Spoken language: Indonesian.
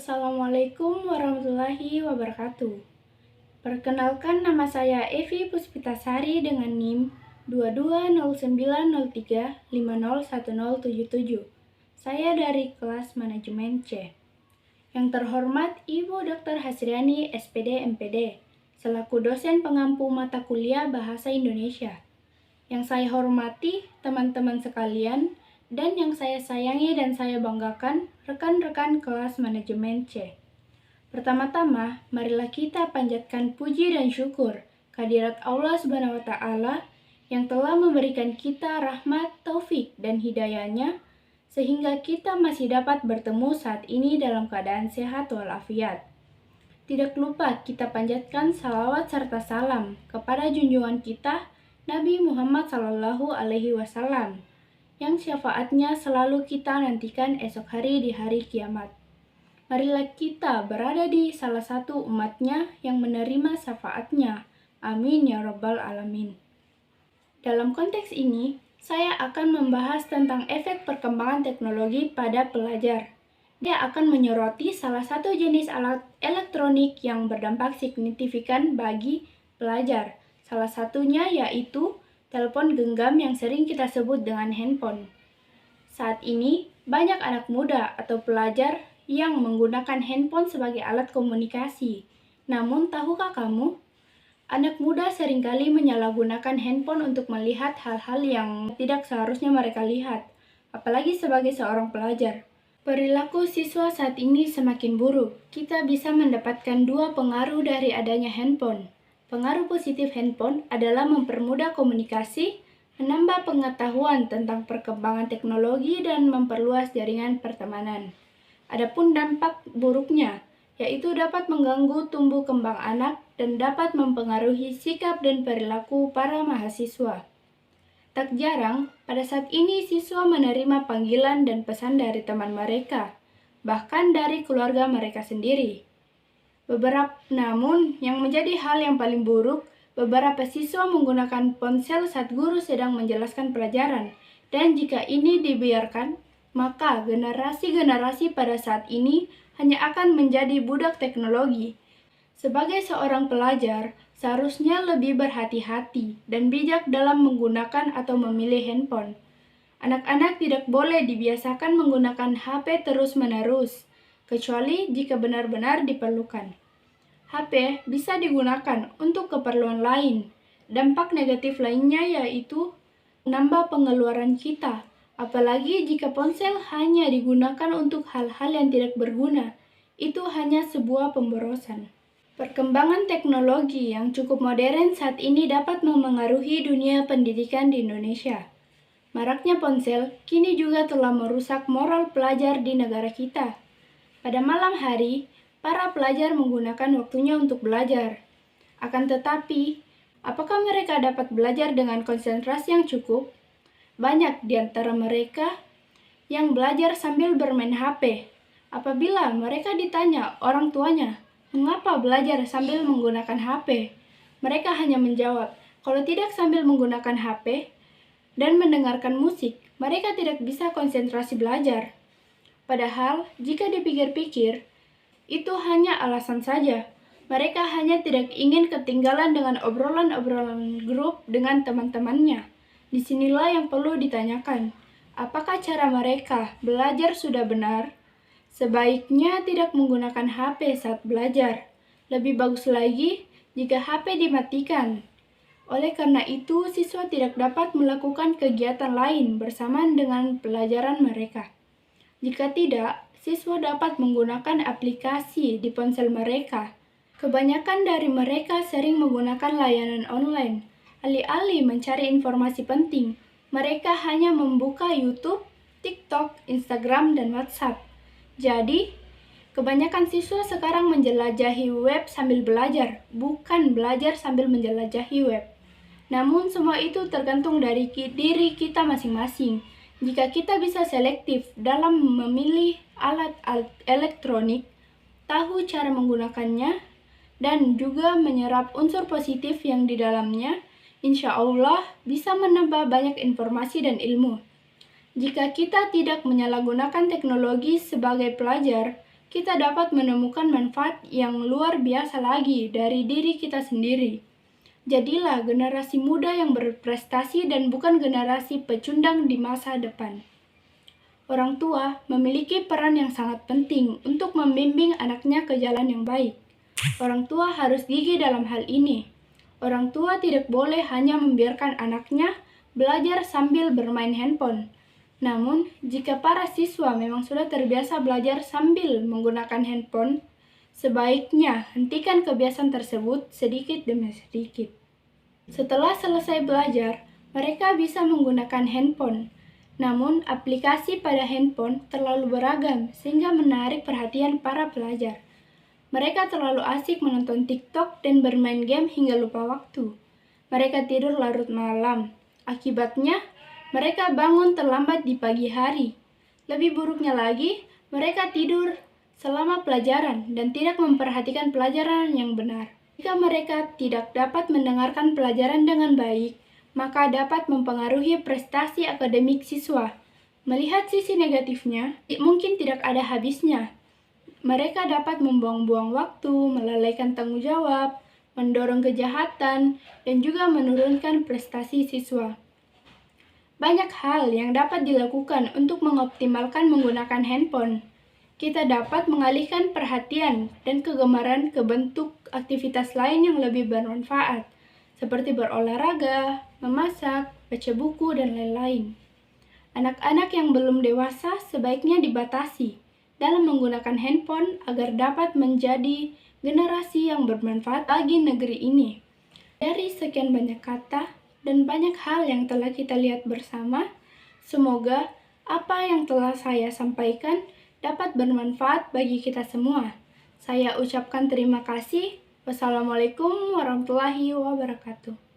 Assalamualaikum warahmatullahi wabarakatuh. Perkenalkan, nama saya Evi Puspitasari dengan NIM 220903501077. Saya dari kelas manajemen C. Yang terhormat Ibu Dr. Hasriani SPD MPD, selaku dosen pengampu mata kuliah Bahasa Indonesia. Yang saya hormati teman-teman sekalian, dan yang saya sayangi dan saya banggakan, rekan-rekan kelas manajemen C. Pertama-tama, marilah kita panjatkan puji dan syukur kehadirat Allah Subhanahu wa Ta'ala yang telah memberikan kita rahmat, taufik, dan hidayahnya sehingga kita masih dapat bertemu saat ini dalam keadaan sehat walafiat. Tidak lupa kita panjatkan salawat serta salam kepada junjungan kita Nabi Muhammad SAW, yang syafaatnya selalu kita nantikan esok hari di hari kiamat. Marilah kita berada di salah satu umatnya yang menerima syafaatnya. Amin ya rabbal alamin. Dalam konteks ini, saya akan membahas tentang efek perkembangan teknologi pada pelajar. Dia akan menyoroti salah satu jenis alat elektronik yang berdampak signifikan bagi pelajar. Salah satunya yaitu telepon genggam yang sering kita sebut dengan handphone. Saat ini, banyak anak muda atau pelajar yang menggunakan handphone sebagai alat komunikasi. Namun, tahukah kamu, anak muda seringkali menyalahgunakan handphone untuk melihat hal-hal yang tidak seharusnya mereka lihat, apalagi sebagai seorang pelajar. Perilaku siswa saat ini semakin buruk. Kita bisa mendapatkan dua pengaruh dari adanya handphone. Pengaruh positif handphone adalah mempermudah komunikasi, menambah pengetahuan tentang perkembangan teknologi, dan memperluas jaringan pertemanan. Adapun dampak buruknya, yaitu dapat mengganggu tumbuh kembang anak dan dapat mempengaruhi sikap dan perilaku para mahasiswa. Tak jarang, pada saat ini siswa menerima panggilan dan pesan dari teman mereka, bahkan dari keluarga mereka sendiri. Namun, yang menjadi hal yang paling buruk, beberapa siswa menggunakan ponsel saat guru sedang menjelaskan pelajaran, dan jika ini dibiarkan, maka generasi-generasi pada saat ini hanya akan menjadi budak teknologi. Sebagai seorang pelajar, seharusnya lebih berhati-hati dan bijak dalam menggunakan atau memilih handphone. Anak-anak tidak boleh dibiasakan menggunakan HP terus-menerus, kecuali jika benar-benar diperlukan. HP bisa digunakan untuk keperluan lain. Dampak negatif lainnya yaitu menambah pengeluaran kita, apalagi jika ponsel hanya digunakan untuk hal-hal yang tidak berguna. Itu hanya sebuah pemborosan. Perkembangan teknologi yang cukup modern saat ini dapat memengaruhi dunia pendidikan di Indonesia. Maraknya ponsel kini juga telah merusak moral pelajar di negara kita. Pada malam hari, para pelajar menggunakan waktunya untuk belajar. Akan tetapi, apakah mereka dapat belajar dengan konsentrasi yang cukup? Banyak di antara mereka yang belajar sambil bermain HP. Apabila mereka ditanya orang tuanya, mengapa belajar sambil menggunakan HP? Mereka hanya menjawab, kalau tidak sambil menggunakan HP dan mendengarkan musik, mereka tidak bisa konsentrasi belajar. Padahal, jika dipikir-pikir, itu hanya alasan saja. Mereka hanya tidak ingin ketinggalan dengan obrolan-obrolan grup dengan teman-temannya. Disinilah yang perlu ditanyakan. Apakah cara mereka belajar sudah benar? Sebaiknya tidak menggunakan HP saat belajar. Lebih bagus lagi jika HP dimatikan. Oleh karena itu, siswa tidak dapat melakukan kegiatan lain bersamaan dengan pelajaran mereka. Jika tidak, siswa dapat menggunakan aplikasi di ponsel mereka. Kebanyakan dari mereka sering menggunakan layanan online. Alih-alih mencari informasi penting, mereka hanya membuka YouTube, TikTok, Instagram, dan WhatsApp. Jadi, kebanyakan siswa sekarang menjelajahi web sambil belajar, bukan belajar sambil menjelajahi web. Namun semua itu tergantung dari diri kita masing-masing. Jika kita bisa selektif dalam memilih alat elektronik, tahu cara menggunakannya, dan juga menyerap unsur positif yang di dalamnya, insya Allah bisa menambah banyak informasi dan ilmu. Jika kita tidak menyalahgunakan teknologi sebagai pelajar, kita dapat menemukan manfaat yang luar biasa lagi dari diri kita sendiri. Jadilah generasi muda yang berprestasi dan bukan generasi pecundang di masa depan. Orang tua memiliki peran yang sangat penting untuk membimbing anaknya ke jalan yang baik. Orang tua harus gigih dalam hal ini. Orang tua tidak boleh hanya membiarkan anaknya belajar sambil bermain handphone. Namun, jika para siswa memang sudah terbiasa belajar sambil menggunakan handphone, sebaiknya hentikan kebiasaan tersebut sedikit demi sedikit. Setelah selesai belajar, mereka bisa menggunakan handphone. Namun, aplikasi pada handphone terlalu beragam sehingga menarik perhatian para pelajar. Mereka terlalu asik menonton TikTok dan bermain game hingga lupa waktu. Mereka tidur larut malam. Akibatnya, mereka bangun terlambat di pagi hari. Lebih buruknya lagi, mereka tidur selama pelajaran dan tidak memperhatikan pelajaran yang benar. Jika mereka tidak dapat mendengarkan pelajaran dengan baik, maka dapat mempengaruhi prestasi akademik siswa. Melihat sisi negatifnya, mungkin tidak ada habisnya. Mereka dapat membuang-buang waktu, melalaikan tanggung jawab, mendorong kejahatan, dan juga menurunkan prestasi siswa. Banyak hal yang dapat dilakukan untuk mengoptimalkan menggunakan handphone. Kita dapat mengalihkan perhatian dan kegemaran ke bentuk aktivitas lain yang lebih bermanfaat, seperti berolahraga, memasak, baca buku, dan lain-lain. Anak-anak yang belum dewasa sebaiknya dibatasi dalam menggunakan handphone agar dapat menjadi generasi yang bermanfaat bagi negeri ini. Dari sekian banyak kata dan banyak hal yang telah kita lihat bersama, semoga apa yang telah saya sampaikan dapat bermanfaat bagi kita semua. Saya ucapkan terima kasih. Wassalamualaikum warahmatullahi wabarakatuh.